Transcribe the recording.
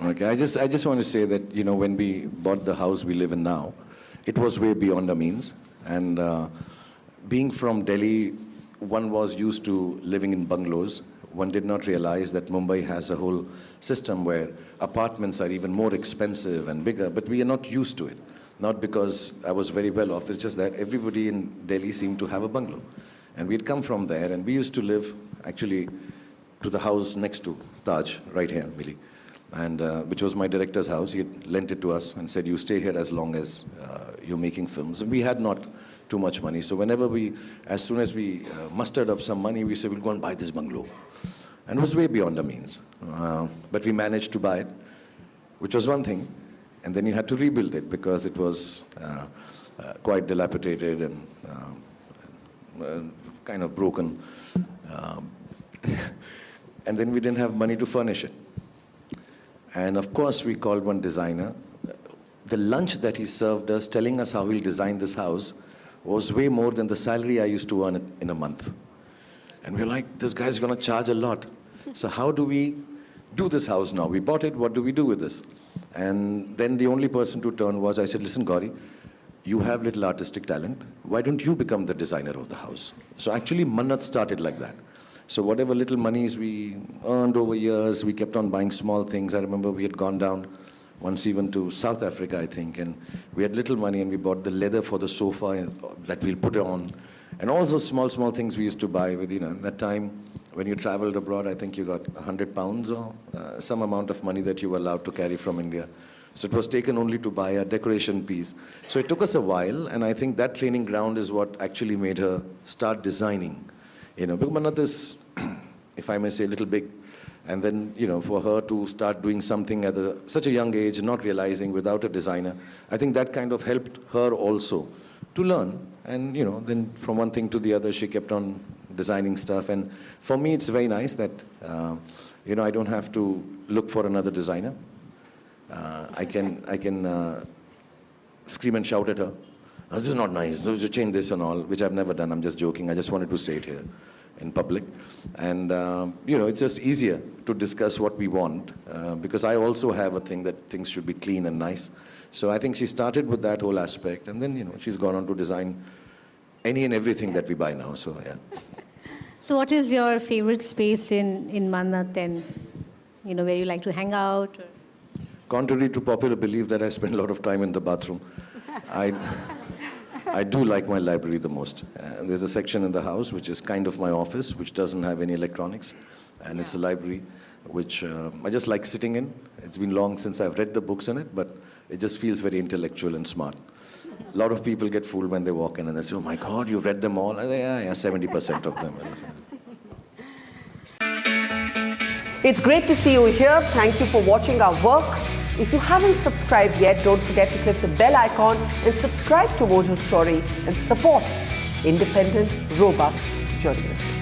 Okay, I just want to say that, you know, when we bought the house we live in now, it was way beyond our means. And being from Delhi, one was used to living in bungalows. One did not realize that Mumbai has a whole system where apartments are even more expensive and bigger, but we are not used to it. Not because I was very well off, it's just that everybody in Delhi seemed to have a bungalow. And we'd come from there, and we used to live actually to the house next to Taj, right here, Millie, and which was my director's house. He had lent it to us and said, you stay here as long as you're making films. And we had not too much money. So whenever as soon as we mustered up some money, we said, we'll go and buy this bungalow. And it was way beyond our means. But we managed to buy it, which was one thing. And then you had to rebuild it because it was quite dilapidated and kind of broken. And then we didn't have money to furnish it. And of course, we called one designer. The lunch that he served us, telling us how he'll design this house, was way more than the salary I used to earn in a month. And we're like, this guy's going to charge a lot. So how do we do this house now? We bought it, what do we do with this? And then the only person to turn was, I said, listen, Gauri, you have little artistic talent. Why don't you become the designer of the house? So actually, Mannat started like that. So whatever little monies we earned over years, we kept on buying small things. I remember we had gone down once even to South Africa, I think, and we had little money and we bought the leather for the sofa that we'll put on. And all those small things we used to buy with, you know, at that time, when you traveled abroad, I think you got 100 pounds or some amount of money that you were allowed to carry from India. So it was taken only to buy a decoration piece. So it took us a while, and I think that training ground is what actually made her start designing. You know, because Mannat is, if I may say, a little big. And then, you know, for her to start doing something at such a young age, not realizing without a designer, I think that kind of helped her also to learn. And, you know, then from one thing to the other, she kept on designing stuff. And for me, it's very nice that, you know, I don't have to look for another designer. I can scream and shout at her. Oh, this is not nice, you change this and all, which I've never done. I'm just joking. I just wanted to say it here in public. And, you know, it's just easier to discuss what we want, because I also have a thing that things should be clean and nice. So I think she started with that whole aspect, and then, you know, she's gone on to design any and everything that we buy now, so yeah. So what is your favorite space in Mannat, and, you know, where you like to hang out? Or? Contrary to popular belief that I spend a lot of time in the bathroom, I do like my library the most. There's a section in the house which is kind of my office, which doesn't have any electronics, and it's a library which I just like sitting in. It's been long since I've read the books in it, but it just feels very intellectual and smart. A lot of people get fooled when they walk in and they say, oh my God, you've read them all? I say, yeah, 70% of them. It's great to see you here. Thank you for watching our work. If you haven't subscribed yet, don't forget to click the bell icon and subscribe to Mojo Story and support independent, robust journalism.